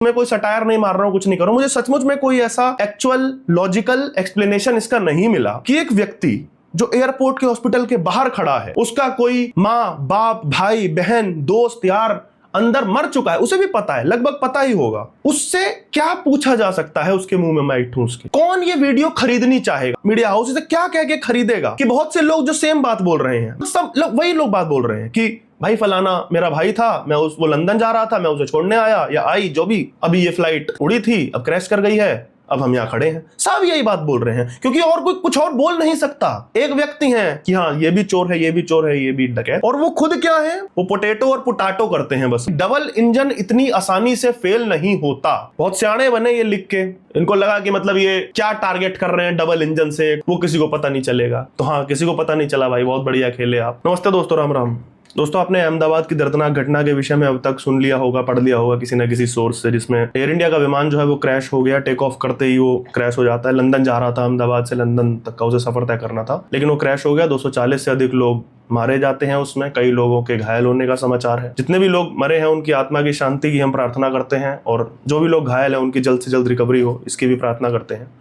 मैं कोई सटायर नहीं मार रहा हूं, कुछ नहीं कर रहा हूं, मुझे सचमुच में कोई ऐसा एक्चुअल लॉजिकल एक्सप्लेनेशन इसका नहीं मिला कि एक व्यक्ति जो एयरपोर्ट के हॉस्पिटल के बाहर खड़ा है, उसका कोई माँ बाप भाई बहन दोस्त यार अंदर मर चुका है, उसे भी पता है, लगभग पता ही होगा, उससे क्या पूछा जा सकता है उसके मुंह में माइक ठूंस के? कौन ये वीडियो खरीदनी चाहेगा? मीडिया हाउस इसे क्या कह के खरीदेगा? कि बहुत से लोग जो सेम बात बोल रहे हैं, सब लोग वही लोग बात बोल रहे हैं कि भाई फलाना मेरा भाई था, वो लंदन जा रहा था, मैं उसे छोड़ने आया या आई, जो भी, अभी ये फ्लाइट उड़ी थी, अब क्रैश कर गई है, अब हम यहाँ खड़े हैं। सब यही बात बोल रहे हैं क्योंकि और कोई कुछ और बोल नहीं सकता। एक व्यक्ति है कि हाँ ये भी चोर है, ये भी चोर है, ये भी डकैत, और वो खुद क्या है, वो पोटैटो और पुटाटो करते हैं बस। डबल इंजन इतनी आसानी से फेल नहीं होता। बहुत सियाने बने ये लिख के, इनको लगा कि मतलब ये क्या टारगेट कर रहे हैं डबल इंजन से, वो किसी को पता नहीं चलेगा। तो हाँ, किसी को पता नहीं चला भाई, बहुत बढ़िया खेले आप। नमस्ते दोस्तों, राम राम। दोस्तों, आपने अहमदाबाद की दर्दनाक घटना के विषय में अब तक सुन लिया होगा, पढ़ लिया होगा किसी न किसी सोर्स से, जिसमें एयर इंडिया का विमान जो है वो क्रैश हो गया। टेक ऑफ करते ही वो क्रैश हो जाता है। लंदन जा रहा था, अहमदाबाद से लंदन तक का उसे सफर तय करना था, लेकिन वो क्रैश हो गया। 240 से अधिक लोग मारे जाते हैं उसमें, कई लोगों के घायल होने का समाचार है। जितने भी लोग मरे हैं उनकी आत्मा की शांति की हम प्रार्थना करते हैं, और जो भी लोग घायल हैं उनकी जल्द से जल्द रिकवरी हो, इसकी भी प्रार्थना करते हैं।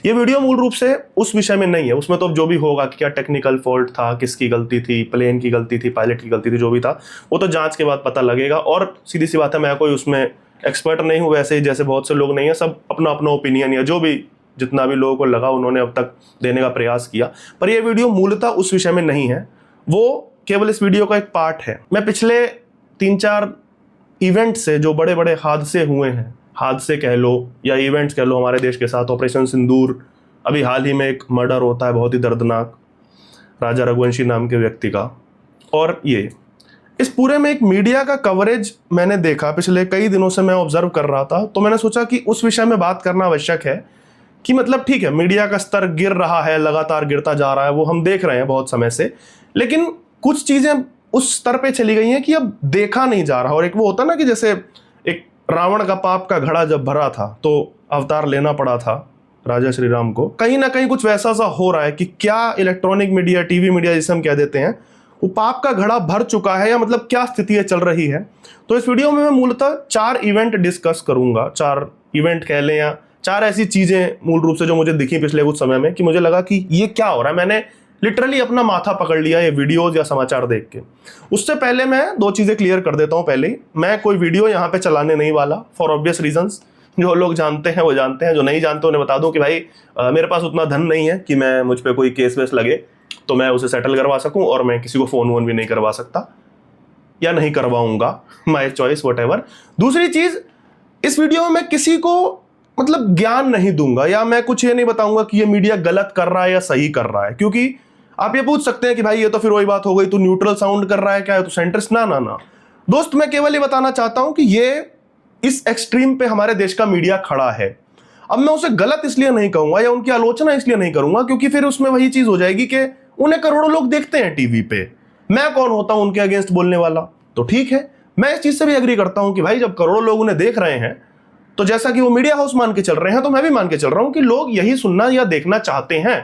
ये वीडियो मूल रूप से उस विषय में नहीं है, उसमें तो जो भी होगा कि क्या टेक्निकल फॉल्ट था, किसकी गलती थी, प्लेन की गलती थी, पायलट की गलती थी, जो भी था वो तो जांच के बाद पता लगेगा। और सीधी सी बात है, मैं कोई उसमें एक्सपर्ट नहीं हूँ, वैसे ही जैसे बहुत से लोग नहीं है, सब अपना अपना ओपिनियन या जो भी जितना भी लोगों को लगा उन्होंने अब तक देने का प्रयास किया। पर यह वीडियो मूलतः उस विषय में नहीं है, वो केवल इस वीडियो का एक पार्ट है। मैं पिछले 3-4 इवेंट से, जो बड़े बड़े हादसे हुए हैं, हादसे कह लो या इवेंट्स कह लो हमारे देश के साथ, ऑपरेशन सिंदूर, अभी हाल ही में एक मर्डर होता है बहुत ही दर्दनाक, राजा रघुवंशी नाम के व्यक्ति का, और ये इस पूरे में एक मीडिया का कवरेज मैंने देखा पिछले कई दिनों से, मैं ऑब्जर्व कर रहा था, तो मैंने सोचा कि उस विषय में बात करना आवश्यक है। कि मतलब ठीक है, मीडिया का स्तर गिर रहा है, लगातार गिरता जा रहा है, वो हम देख रहे हैं बहुत समय से, लेकिन कुछ चीजें उस स्तर पे चली गई हैं कि अब देखा नहीं जा रहा। और एक वो होता ना कि जैसे एक रावण का पाप का घड़ा जब भरा था तो अवतार लेना पड़ा था राजा श्री राम को, कहीं ना कहीं कुछ वैसा सा हो रहा है कि क्या इलेक्ट्रॉनिक मीडिया, टीवी मीडिया जिसे हम कह देते हैं, वो पाप का घड़ा भर चुका है, या मतलब क्या स्थिति चल रही है। तो इस वीडियो में मैं मूलतः 4 इवेंट डिस्कस करूंगा, 4 इवेंट कह लें या 4 ऐसी चीजें मूल रूप से जो मुझे दिखी पिछले कुछ समय में, कि मुझे लगा कि ये क्या हो रहा है। मैंने लिटरली अपना माथा पकड़ लिया ये वीडियोज या समाचार देख के। उससे पहले मैं 2 चीजें क्लियर कर देता हूं। पहले ही, मैं कोई वीडियो यहाँ पे चलाने नहीं वाला, फॉर ऑब्वियस रीजंस। जो लोग जानते हैं वो जानते हैं, जो नहीं जानते उन्हें बता दूं कि भाई मेरे पास उतना धन नहीं है कि मैं, मुझ पे कोई केस वेस लगे तो मैं उसे सेटल करवा सकूं, और मैं किसी को फोन वोन भी नहीं करवा सकता या नहीं करवाऊंगा, माय चॉइस व्हाटएवर। दूसरी चीज, इस वीडियो में मैं किसी को मतलब ज्ञान नहीं दूंगा, या मैं कुछ ये नहीं बताऊंगा कि ये मीडिया गलत कर रहा है या सही कर रहा है, क्योंकि आप ये पूछ सकते हैं कि भाई ये तो फिर वही बात हो गई, तू न्यूट्रल साउंड कर रहा है क्या, है तो सेंट्रिस्ट। ना ना ना दोस्त, मैं केवल ये बताना चाहता हूं कि ये इस एक्सट्रीम पे हमारे देश का मीडिया खड़ा है। अब मैं उसे गलत इसलिए नहीं कहूंगा या उनकी आलोचना इसलिए नहीं करूंगा क्योंकि फिर उसमें वही चीज हो जाएगी कि उन्हें करोड़ों लोग देखते हैं टीवी पे, मैं कौन होता हूं उनके अगेंस्ट बोलने वाला। तो ठीक है, मैं इस चीज से भी एग्री करता हूं कि भाई जब करोड़ों लोग उन्हें देख रहे हैं, तो जैसा कि वो मीडिया हाउस मान के चल रहे हैं, तो मैं भी मान के चल रहा हूं कि लोग यही सुनना या देखना चाहते हैं,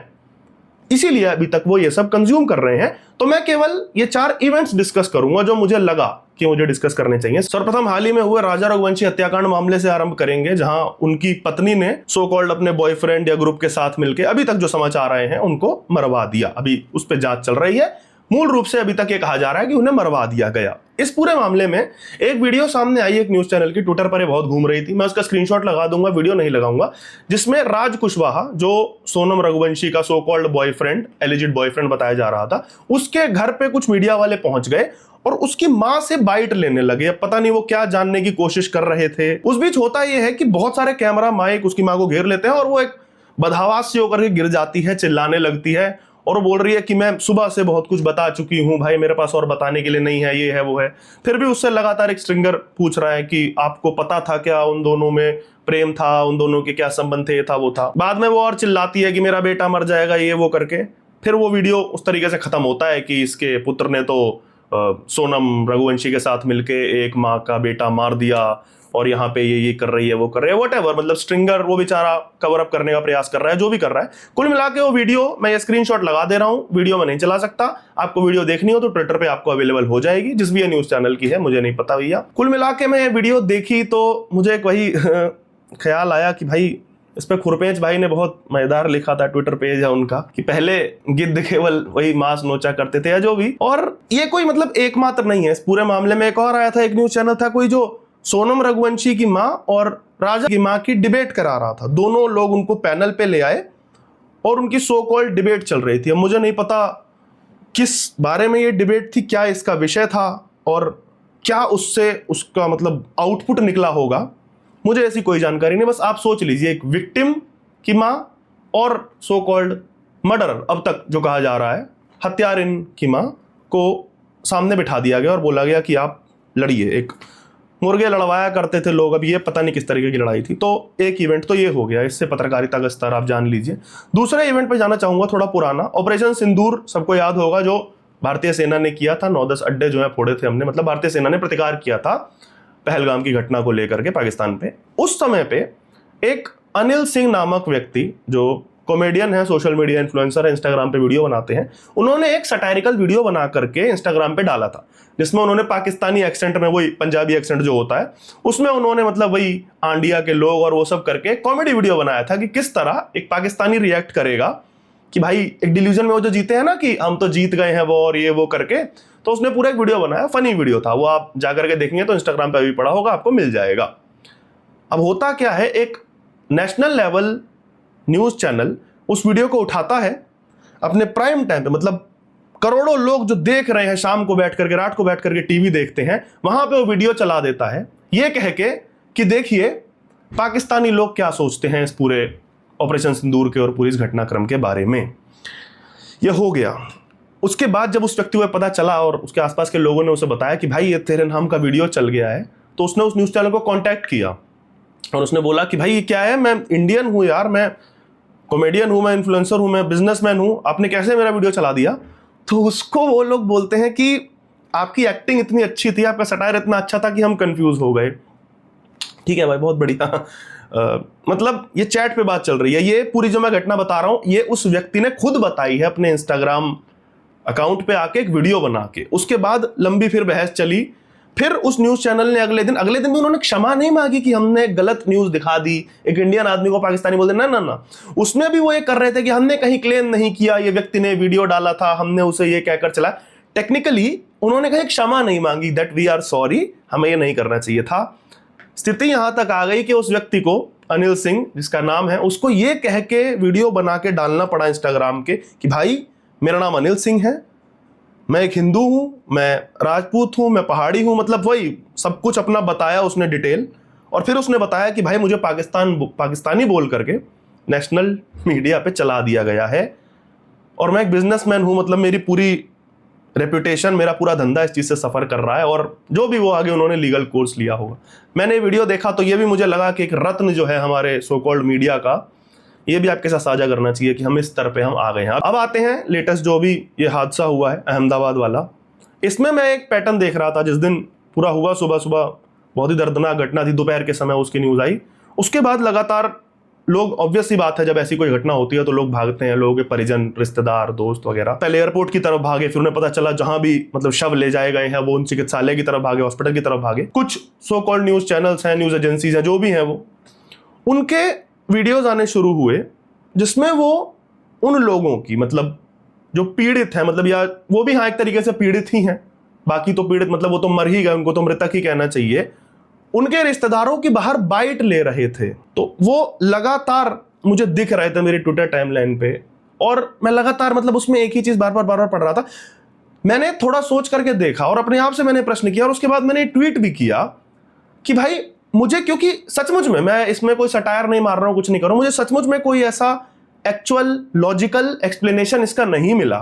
इसीलिए अभी तक वो ये सब कंज्यूम कर रहे हैं। तो मैं केवल ये 4 इवेंट्स डिस्कस करूंगा जो मुझे लगा कि मुझे डिस्कस करने चाहिए। सर्वप्रथम हाल ही में हुए राजा रघुवंशी हत्याकांड मामले से आरंभ करेंगे, जहां उनकी पत्नी ने सो कॉल्ड अपने बॉयफ्रेंड या ग्रुप के साथ मिलकर, अभी तक जो समाचार आए हैं, उनको मरवा दिया। अभी उस पर जांच चल रही है। मूल रूप से अभी तक ये कहा जा रहा है कि उन्हें मरवा दिया गया। इस पूरे मामले में एक वीडियो सामने आई, एक न्यूज चैनल की, ट्विटर पर ये बहुत घूम रही थी, मैं उसका स्क्रीनशॉट लगा दूंगा, वीडियो नहीं लगाऊंगा, जिसमें राज कुशवाहा, जो सोनम रघुवंशी का so called boyfriend, alleged boyfriend बताया जा रहा था, उसके घर पे कुछ मीडिया वाले पहुंच गए और उसकी मां से बाइट लेने लगे। अब पता नहीं वो क्या जानने की कोशिश कर रहे थे। उस बीच होता यह है कि बहुत सारे कैमरा माइक उसकी मां को घेर लेते हैं और वो एक बदहवास से होकर के गिर जाती है, चिल्लाने लगती है और वो बोल रही है कि मैं सुबह से बहुत कुछ बता चुकी हूं भाई, मेरे पास और बताने के लिए नहीं है, ये है वो है। फिर भी उससे लगातार एक स्ट्रिंगर पूछ रहा है कि आपको पता था क्या उन दोनों में प्रेम था, उन दोनों के क्या संबंध थे, ये था वो था। बाद में वो और चिल्लाती है कि मेरा बेटा मर जाएगा, ये वो करके। फिर वो वीडियो उस तरीके से खत्म होता है कि इसके पुत्र ने तो सोनम रघुवंशी के साथ मिलके एक माँ का बेटा मार दिया और यहाँ पे ये कर रही है, वो कर रही है, व्हाटएवर, मतलब स्ट्रिंगर वो बेचारा कवर अप करने का प्रयास कर रहा है, जो भी कर रहा है। कुल मिला के वो वीडियो मैं ये स्क्रीनशॉट लगा दे रहा हूँ, वीडियो में नहीं चला सकता। आपको वीडियो देखनी हो तो ट्विटर पे आपको अवेलेबल हो जाएगी, जिस भी ये न्यूज चैनल की है, मुझे नहीं पता भैया। कुल मिला के मैं ये वीडियो देखी तो मुझे एक वही ख्याल आया कि भाई इस पे खुरपेच भाई ने बहुत मजेदार लिखा था, ट्विटर पेज है उनका, कि पहले गिद्ध केवल वही मांस नोचा करते थे या जो भी। और ये कोई मतलब एकमात्र नहीं है इस पूरे मामले में। एक और आया था, एक न्यूज चैनल था कोई, जो सोनम रघुवंशी की माँ और राजा की माँ की डिबेट करा रहा था। दोनों लोग उनको पैनल पे ले आए और उनकी सो कॉल्ड डिबेट चल रही थी। अब मुझे नहीं पता किस बारे में ये डिबेट थी, क्या इसका विषय था और क्या उससे उसका मतलब आउटपुट निकला होगा, मुझे ऐसी कोई जानकारी नहीं। बस आप सोच लीजिए, एक विक्टिम की माँ और सो कॉल्ड मर्डरर, अब तक जो कहा जा रहा है हत्यारिन की माँ को सामने बिठा दिया गया और बोला गया कि आप लड़िए। एक मुर्गे लड़वाया करते थे लोग, अब ये पता नहीं किस तरीके की लड़ाई थी। तो एक इवेंट तो ये हो गया, इससे पत्रकारिता का स्तर आप जान लीजिए। दूसरे इवेंट पे जाना चाहूंगा, थोड़ा पुराना, ऑपरेशन सिंदूर सबको याद होगा, जो भारतीय सेना ने किया था। 9-10 अड्डे जो है फोड़े थे हमने, मतलब भारतीय सेना ने प्रतिकार किया था पहलगाम की घटना को लेकर के पाकिस्तान पे। उस समय पे एक अनिल सिंह नामक व्यक्ति, जो कॉमेडियन है, सोशल मीडिया इन्फ्लुएंसर है, इंस्टाग्राम पे वीडियो बनाते हैं, उन्होंने एक सटायरिकल वीडियो बना करके इंस्टाग्राम पे डाला था, जिसमें उन्होंने पाकिस्तानी एक्सेंट में, वही पंजाबी एक्सेंट जो होता है, उसमें उन्होंने मतलब वही आंडिया के लोग और वो सब करके कॉमेडी वीडियो बनाया था कि किस तरह एक पाकिस्तानी रिएक्ट करेगा कि भाई एक डिल्यूजन में वो जो जीते हैं ना कि हम तो जीत गए हैं वो और ये वो करके। तो उसने पूरा एक वीडियो बनाया, फनी वीडियो था वो, आप जाकर के देखेंगे तो इंस्टाग्राम पे भी पड़ा होगा, आपको मिल जाएगा। अब होता क्या है, एक नेशनल लेवल न्यूज चैनल उस वीडियो को उठाता है अपने प्राइम टाइम पे, मतलब करोड़ों लोग जो देख रहे हैं शाम को बैठ करके, रात को बैठ करके टीवी देखते हैं, वहां पे वो वीडियो चला देता है ये कह के कि देखिए पाकिस्तानी लोग क्या सोचते हैं इस पूरे ऑपरेशन सिंदूर के और पूरी इस घटनाक्रम के बारे में। यह हो गया। उसके बाद जब उस व्यक्ति को पता चला और उसके आसपास के लोगों ने उसे बताया कि भाई ये तेरे नाम का वीडियो चल गया है, तो उसने उस न्यूज चैनल को कांटेक्ट किया और उसने बोला कि भाई ये क्या है, मैं इंडियन हूं यार, मैं कॉमेडियन हूं, मैं इन्फ्लुएंसर हूं, मैं बिजनेसमैन हूं, आपने कैसे मेरा वीडियो चला दिया। तो उसको वो लोग बोलते हैं कि आपकी एक्टिंग इतनी अच्छी थी, आपका सटायर इतना अच्छा था कि हम कंफ्यूज हो गए। ठीक है भाई, बहुत बढ़िया। मतलब ये चैट पे बात चल रही है। ये पूरी जो मैं घटना बता रहा हूं, ये उस व्यक्ति ने खुद बताई है अपने इंस्टाग्राम अकाउंट पे आके एक वीडियो बना के। उसके बाद लंबी फिर बहस चली, फिर उस न्यूज चैनल ने अगले दिन भी उन्होंने क्षमा नहीं मांगी कि हमने गलत न्यूज दिखा दी, एक इंडियन आदमी को पाकिस्तानी बोल दे, ना ना ना। उसमें भी वो ये कर रहे थे कि हमने कहीं क्लेम नहीं किया, ये व्यक्ति ने वीडियो डाला था, हमने उसे ये कहकर चला। टेक्निकली उन्होंने कहीं क्षमा नहीं मांगी, दैट वी आर सॉरी, हमें ये नहीं करना चाहिए था। स्थिति यहां तक आ गई कि उस व्यक्ति को, अनिल सिंह जिसका नाम है, उसको ये कह के वीडियो बना के डालना पड़ा इंस्टाग्राम के कि भाई मेरा नाम अनिल सिंह है, मैं एक हिंदू हूं, मैं राजपूत हूं, मैं पहाड़ी हूं, मतलब वही सब कुछ अपना बताया उसने डिटेल। और फिर उसने बताया कि भाई मुझे पाकिस्तानी बोल करके नेशनल मीडिया पे चला दिया गया है और मैं एक बिजनेसमैन हूं, मतलब मेरी पूरी रेपुटेशन, मेरा पूरा धंधा इस चीज से सफर कर रहा है। और जो भी वो आगे उन्होंने लीगल कोर्स लिया होगा। मैंने वीडियो देखा तो ये भी मुझे लगा कि एक रत्न जो है हमारे सो कॉल्ड मीडिया का, ये भी आपके साथ साझा करना चाहिए कि हम इस स्तर पे हम आ गए हैं। अब आते हैं लेटेस्ट जो भी ये हादसा हुआ है अहमदाबाद वाला। इसमें मैं एक पैटर्न देख रहा था, जिस दिन पूरा हुआ, सुबह सुबह बहुत ही दर्दनाक घटना थी, दोपहर के समय उसकी न्यूज आई। उसके बाद लगातार लोग, ऑब्वियस सी बात है, जब ऐसी कोई घटना होती है तो लोग भागते हैं, लोगों के परिजन, रिश्तेदार, दोस्त वगैरह। पहले एयरपोर्ट की तरफ भागे, फिर उन्हें पता चला जहां भी मतलब शव ले जाए गए हैं वो उन चिकित्सालय की तरफ भागे, हॉस्पिटल की तरफ भागे। कुछ सो कॉल्ड न्यूज चैनल्स हैं, न्यूज एजेंसीज हैं, जो भी हैं, वो उनके वीडियोज आने शुरू हुए जिसमें वो उन लोगों की, मतलब जो पीड़ित हैं, मतलब या वो भी हाँ एक तरीके से पीड़ित ही हैं, बाकी तो पीड़ित मतलब वो तो मर ही गए, उनको तो मृतक ही कहना चाहिए, उनके रिश्तेदारों की बाहर बाइट ले रहे थे। तो वो लगातार मुझे दिख रहे थे मेरी ट्विटर टाइमलाइन पे, और मैं लगातार मतलब उसमें एक ही चीज बार बार पढ़ रहा था। मैंने थोड़ा सोच करके देखा और अपने आप से मैंने प्रश्न किया और उसके बाद मैंने ट्वीट भी किया कि भाई मुझे, क्योंकि सचमुच में मैं इसमें कोई सटायर नहीं मार रहा हूं, कुछ नहीं कर रहा हूं, मुझे सचमुच में कोई ऐसा एक्चुअल लॉजिकल एक्सप्लेनेशन इसका नहीं मिला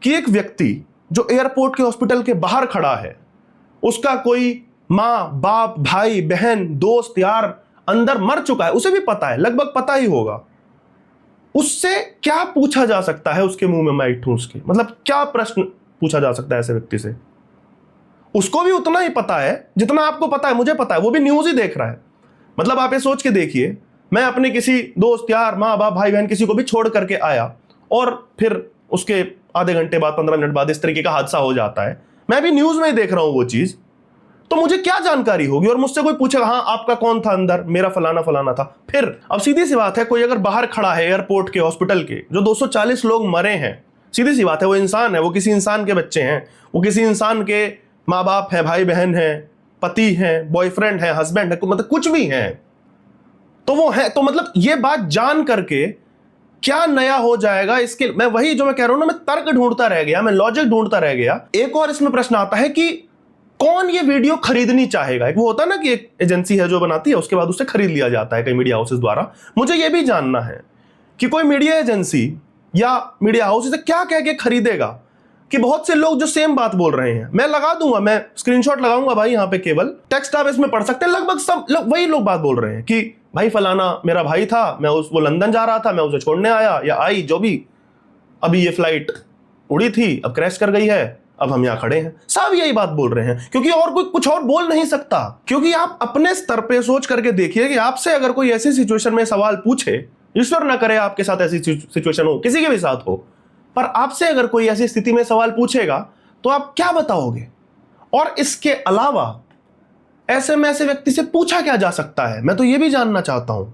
कि एक व्यक्ति जो एयरपोर्ट के हॉस्पिटल के बाहर खड़ा है, उसका कोई माँ बाप भाई बहन दोस्त यार अंदर मर चुका है, उसे भी पता है, लगभग पता ही होगा, उससे क्या पूछा जा सकता है, उसके मुंह में माइक ठूंस के, मतलब क्या प्रश्न पूछा जा सकता है ऐसे व्यक्ति से। उसको भी उतना ही पता है जितना आपको पता है, मुझे पता है, वो भी न्यूज ही देख रहा है। मतलब आप ये सोच के देखिए, मैं अपने किसी दोस्त यार माँ बाप भाई बहन किसी को भी छोड़ करके आया और फिर उसके आधे घंटे बाद 15 मिनट बाद इस तरीके का हादसा हो जाता है, मैं भी न्यूज में ही देख रहा हूं वो चीज, तो मुझे क्या जानकारी होगी? और मुझसे कोई पूछेगा हाँ आपका कौन था अंदर, मेरा फलाना फलाना था। फिर अब सीधी सी बात है, कोई अगर बाहर खड़ा है एयरपोर्ट के हॉस्पिटल के, जो 240 लोग मरे हैं, सीधी सी बात है वो इंसान है, वो किसी इंसान के बच्चे हैं, वो किसी इंसान के माँ बाप हैं, भाई बहन हैं, पति हैं, बॉयफ्रेंड है, हस्बैंड है, मतलब कुछ भी है, तो वो है। तो मतलब ये बात जान करके क्या नया हो जाएगा इसके, मैं वही जो मैं कह रहा हूं ना, मैं तर्क ढूंढता रह गया, मैं लॉजिक ढूंढता रह गया। एक और इसमें प्रश्न आता है कि कौन ये वीडियो खरीदनी चाहेगा? एक वो होता है ना कि एक एजेंसी है जो बनाती है, उसके बाद उससे खरीद लिया जाता है कई मीडिया हाउसेस द्वारा। मुझे ये भी जानना है कि कोई मीडिया एजेंसी या मीडिया हाउस इसे क्या कह के खरीदेगा कि बहुत से लोग जो सेम बात बोल रहे हैं, मैं लगा दूंगा, मैं स्क्रीनशॉट लगाऊंगा भाई यहाँ पे, केवल टेक्स्ट आप इसमें पढ़ सकते हैं, लगभग सब वही लोग बात बोल रहे हैं कि भाई फलाना मेरा भाई था, वो लंदन जा रहा था, मैं उसे छोड़ने आया या आई, जो भी, अभी ये फ्लाइट उड़ी थी, अब क्रैश कर गई है, अब हम यहां खड़े हैं। सब यही बात बोल रहे हैं, क्योंकि और कोई कुछ और बोल नहीं सकता। क्योंकि आप अपने स्तर पे सोच करके देखिए कि आपसे अगर कोई ऐसी सिचुएशन में सवाल पूछे, ईश्वर ना करे आपके साथ ऐसी सिचुएशन हो, किसी के भी साथ हो, पर आपसे अगर कोई ऐसी स्थिति में सवाल पूछेगा तो आप क्या बताओगे? और इसके अलावा ऐसे में ऐसे व्यक्ति से पूछा क्या जा सकता है, मैं तो ये भी जानना चाहता हूं।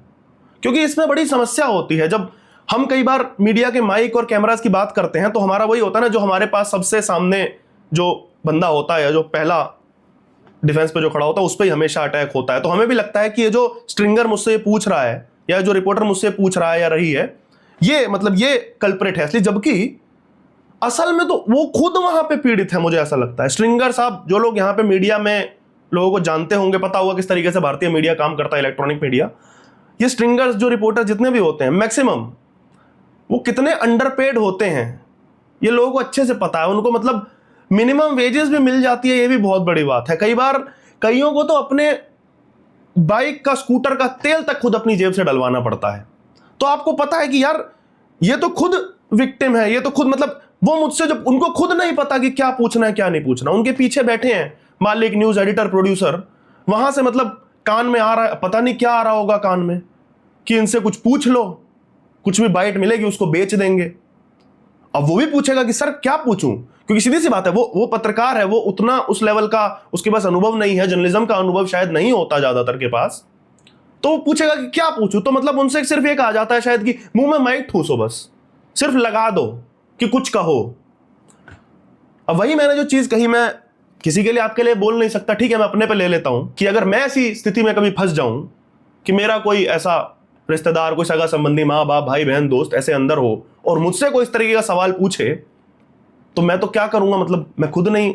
क्योंकि इसमें बड़ी समस्या होती है, जब हम कई बार मीडिया के माइक और कैमरास की बात करते हैं तो हमारा वही होता है ना, जो हमारे पास सबसे सामने जो बंदा होता है, जो पहला डिफेंस पे जो खड़ा होता है, उस पर ही हमेशा अटैक होता है। तो हमें भी लगता है कि ये जो स्ट्रिंगर मुझसे पूछ रहा है या जो रिपोर्टर मुझसे पूछ रहा है या रही है, ये मतलब ये कल्प्रिट है असली, जबकि असल में तो वो खुद वहां पे पीड़ित है। मुझे ऐसा लगता है स्ट्रिंगर साहब, जो लोग यहाँ पे मीडिया में लोगों को जानते होंगे, पता होगा किस तरीके से भारतीय मीडिया काम करता है, इलेक्ट्रॉनिक मीडिया, ये स्ट्रिंगर्स जो रिपोर्टर जितने भी होते हैं मैक्सिमम, वो कितने अंडरपेड होते हैं ये लोगों को अच्छे से पता है। उनको मतलब मिनिमम वेजेस भी मिल जाती है, ये भी बहुत बड़ी बात है। कई बार कईयों को तो अपने बाइक का, स्कूटर का तेल तक खुद अपनी जेब से डलवाना पड़ता है। तो आपको पता है कि यार ये तो खुद विक्टिम है, ये तो खुद, मतलब वो मुझसे, जब उनको खुद नहीं पता कि क्या पूछना है क्या नहीं पूछना, उनके पीछे बैठे हैं मालिक, न्यूज एडिटर, प्रोड्यूसर, वहां से मतलब कान में आ रहा है, पता नहीं क्या आ रहा होगा कान में, कि इनसे कुछ पूछ लो, कुछ भी बाइट मिलेगी उसको बेच देंगे। अब वो भी पूछेगा कि सर क्या पूछूं, क्योंकि सीधी सी बात है वो पत्रकार है, वो उतना उस लेवल का उसके पास अनुभव नहीं है, जर्नलिज्म का अनुभव शायद नहीं होता ज्यादातर के पास, तो वो पूछेगा कि क्या पूछूं। तो मतलब उनसे सिर्फ ये कहा जाता है शायद कि मुंह में माइक ठूसो, बस सिर्फ लगा दो कि कुछ कहो। अब वही मैंने जो चीज कही, मैं किसी के लिए, आपके लिए बोल नहीं सकता, ठीक है, मैं अपने पे ले लेता हूं कि अगर मैं ऐसी स्थिति में कभी फंस जाऊं कि मेरा कोई ऐसा रिश्तेदार, कोई सगा संबंधी, माँ बाप, भाई बहन, दोस्त ऐसे अंदर हो और मुझसे कोई इस तरीके का सवाल पूछे, तो मैं तो क्या करूंगा, मतलब मैं खुद नहीं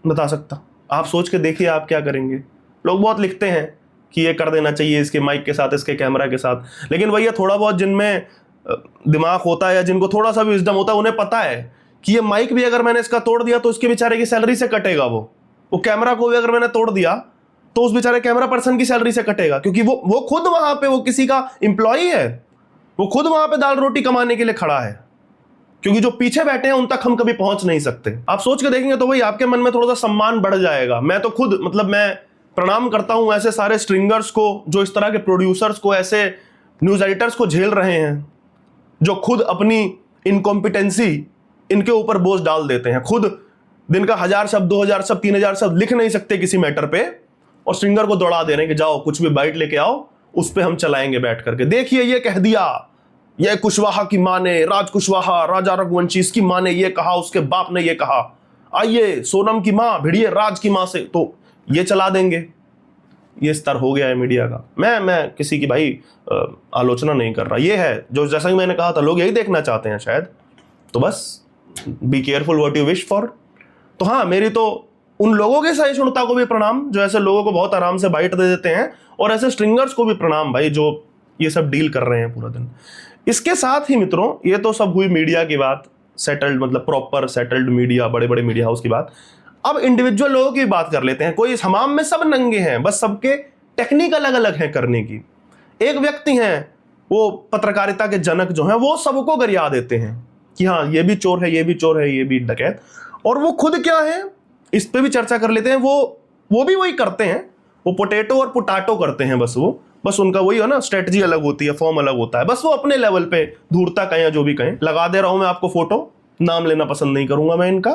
बता सकता। आप सोच के देखिए आप क्या करेंगे। लोग बहुत लिखते हैं कि ये कर देना चाहिए इसके माइक के साथ, इसके कैमरा के साथ, लेकिन वही थोड़ा बहुत जिनमें दिमाग होता है या जिनको थोड़ा सा भी विजडम होता है, उन्हें पता है कि ये माइक भी अगर मैंने इसका तोड़ दिया तो इसके बेचारे की सैलरी से कटेगा, वो कैमरा को भी अगर मैंने तोड़ दिया तो उस बेचारे कैमरा पर्सन की सैलरी से कटेगा, क्योंकि वो खुद वहां पे, वो किसी का एम्प्लॉई है, वो खुद वहां पे दाल रोटी कमाने के लिए खड़ा है, क्योंकि जो पीछे बैठे हैं उन तक हम कभी पहुंच नहीं सकते। आप सोच के देखेंगे तो वही आपके मन में थोड़ा सा सम्मान बढ़ जाएगा। मैं तो खुद, मतलब मैं प्रणाम करता हूं ऐसे सारे स्ट्रिंगर्स को, जो इस तरह के प्रोड्यूसर्स को, ऐसे न्यूज एडिटर्स को झेल रहे हैं, जो खुद अपनी इनकॉम्पिटेंसी इनके ऊपर बोझ डाल देते हैं, खुद दिन का 1000 शब्द, 2000 शब्द, 3000 शब्द लिख नहीं सकते किसी मैटर पे, और स्ट्रिंगर को दौड़ा दे रहे हैं कि जाओ कुछ भी बाइट लेके आओ, उस पे हम चलाएंगे बैठ करके। देखिए ये कह दिया, ये कुशवाहा की माँ ने, राज कुशवाहा, राजा रघुवंशी, इसकी माँ ने ये कहा, उसके बाप ने ये कहा, आइए सोनम की माँ भिड़िए राज की माँ से, तो ये चला देंगे। ये स्तर हो गया है मीडिया का। मैं किसी की भाई आलोचना नहीं कर रहा, ये है जो, जैसा कि मैंने कहा था, लोग यही देखना चाहते हैं शायद। तो बस be careful what you wish for. तो हाँ, मेरी तो उन लोगों की सहिष्णुता को भी प्रणाम जो ऐसे लोगों को बहुत आराम से बाइट दे देते हैं, और ऐसे स्ट्रिंगर्स को भी प्रणाम भाई जो ये सब डील कर रहे हैं पूरा दिन। इसके साथ ही मित्रों, ये तो सब हुई मीडिया की बात, सेटल्ड, मतलब प्रॉपर सेटल्ड मीडिया, बड़े बड़े मीडिया हाउस की बात। अब इंडिविजुअल लोगों की बात कर लेते हैं। कोई इस हमाम में सब नंगे हैं, बस सबके टेक्निक अलग अलग है करने की। एक व्यक्ति हैं, वो पत्रकारिता के जनक जो हैं, वो सबको गरिया देते हैं कि हाँ ये भी चोर है, ये भी चोर है, ये भी डकैत, और वो खुद क्या है, इस पे भी चर्चा कर लेते हैं। वो भी वही करते हैं, वो पोटैटो और पोटाटो करते हैं, बस उनका वही है ना, स्ट्रेटजी अलग होती है, फॉर्म अलग होता है, बस वो अपने लेवल पे धूर्ता कहें या जो भी कहें। लगा दे रहा हूं मैं आपको फोटो, नाम लेना पसंद नहीं करूंगा मैं इनका।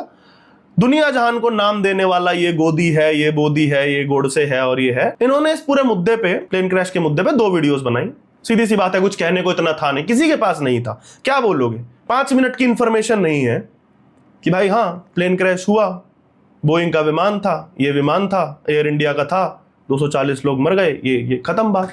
दुनिया जहान को नाम देने वाला ये गोदी है, ये बोदी है, ये गोडसे है और ये है। इन्होंने इस पूरे मुद्दे पे, प्लेन क्रैश के मुद्दे पे 2 वीडियोस बनाई। सीधी सी बात है, कुछ कहने को इतना था नहीं, किसी के पास नहीं था, क्या बोलोगे। 5 मिनट की इंफॉर्मेशन नहीं है कि भाई हाँ प्लेन क्रैश हुआ, बोइंग का विमान था, ये विमान था, एयर इंडिया का था, 240 लोग मर गए, ये खत्म बात।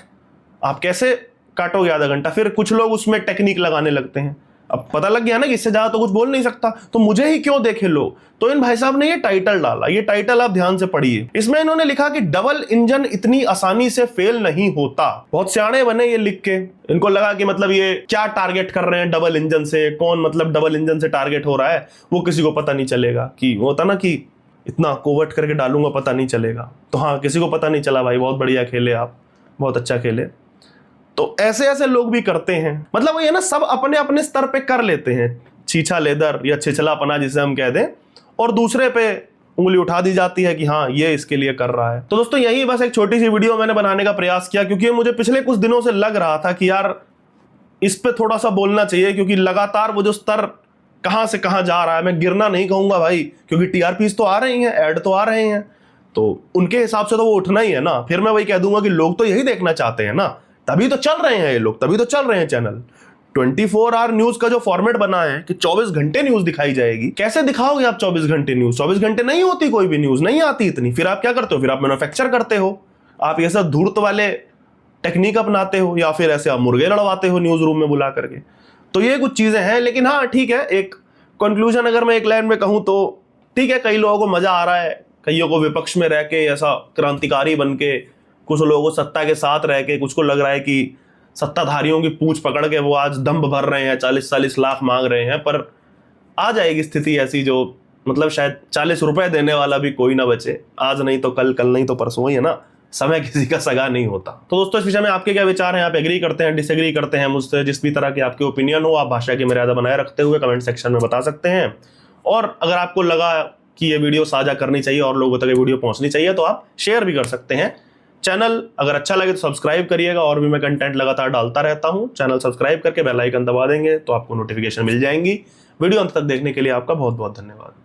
आप कैसे काटोगे आधा घंटा। फिर कुछ लोग उसमें टेक्निक लगाने लगते हैं। अब पता लग गया ना कि इससे ज्यादा तो कुछ बोल नहीं सकता, तो मुझे ही क्यों देखे लोग। तो इन भाई साहब ने ये टाइटल डाला, ये टाइटल आप ध्यान से पढ़िए। इसमें इन्होंने लिखा कि डबल इंजन इतनी आसानी से फेल नहीं होता। बहुत सियाणे बने ये लिख के। इनको लगा कि मतलब ये क्या टारगेट कर रहे हैं डबल इंजन से, कौन मतलब डबल इंजन से टारगेट हो रहा है, वो किसी को पता नहीं चलेगा। कि वो होता ना कि इतना कोवर्ट करके डालूंगा पता नहीं चलेगा। तो हाँ, किसी को पता नहीं चला भाई, बहुत बढ़िया खेले आप, बहुत अच्छा खेले। तो ऐसे ऐसे लोग भी करते हैं। मतलब ये ना सब अपने अपने स्तर पे कर लेते हैं, छीछा लेदर या छिछलापना जिसे हम कह दें, और दूसरे पे उंगली उठा दी जाती है कि हाँ ये इसके लिए कर रहा है। तो दोस्तों यही बस एक छोटी सी वीडियो मैंने बनाने का प्रयास किया, क्योंकि मुझे पिछले कुछ दिनों से लग रहा था कि यार इस पे थोड़ा सा बोलना चाहिए, क्योंकि लगातार वो जो स्तर कहां से कहां जा रहा है। मैं गिरना नहीं कहूंगा भाई, क्योंकि टीआरपीस तो आ रही हैं, ऐड तो आ रहे हैं, तो उनके हिसाब से तो वो उठना ही है ना। फिर मैं वही कह दूंगा कि लोग तो यही देखना चाहते हैं ना, तभी तो चल रहे हैं ये लोग, तभी तो चल रहे हैं चैनल। 24 आवर न्यूज का जो फॉर्मेट बना है कि 24 घंटे न्यूज दिखाई जाएगी, कैसे दिखाओगे आप 24 घंटे न्यूज। 24 घंटे नहीं होती कोई भी न्यूज, नहीं आती इतनी। फिर आप क्या करते हो, फिर आप मैन्युफैक्चर करते हो, आप ये सब धूर्त वाले टेक्निक अपनाते हो, या फिर ऐसे आप मुर्गे लड़वाते हो न्यूज रूम में बुला करके। तो ये कुछ चीजें हैं। लेकिन हाँ ठीक है, एक कंक्लूजन अगर मैं एक लाइन में कहूं तो ठीक है, कई लोगों को मजा आ रहा है, कईयों को विपक्ष में रह के ऐसा क्रांतिकारी बन के, कुछ लोगों को सत्ता के साथ रह के, कुछ को लग रहा है कि सत्ताधारियों की पूंछ पकड़ के वो आज दंभ भर रहे हैं, 40-40 लाख मांग रहे हैं। पर आ जाएगी स्थिति ऐसी जो मतलब शायद 40 रुपए देने वाला भी कोई ना बचे। आज नहीं तो कल, कल नहीं तो परसों, ही है ना, समय किसी का सगा नहीं होता। तो दोस्तों इस विषय में आपके क्या विचार हैं, आप एग्री करते हैं, डिसएग्री करते हैं मुझसे, जिस भी तरह की आपके ओपिनियन हो आप भाषा की मर्यादा बनाए रखते हुए कमेंट सेक्शन में बता सकते हैं। और अगर आपको लगा कि ये वीडियो साझा करनी चाहिए और लोगों तक ये वीडियो पहुंचनी चाहिए, तो आप शेयर भी कर सकते हैं। चैनल अगर अच्छा लगे तो सब्सक्राइब करिएगा, और भी मैं कंटेंट लगातार डालता रहता हूं। चैनल सब्सक्राइब करके बेल आइकन दबा देंगे तो आपको नोटिफिकेशन मिल जाएंगी। वीडियो अंत तक देखने के लिए आपका बहुत बहुत धन्यवाद।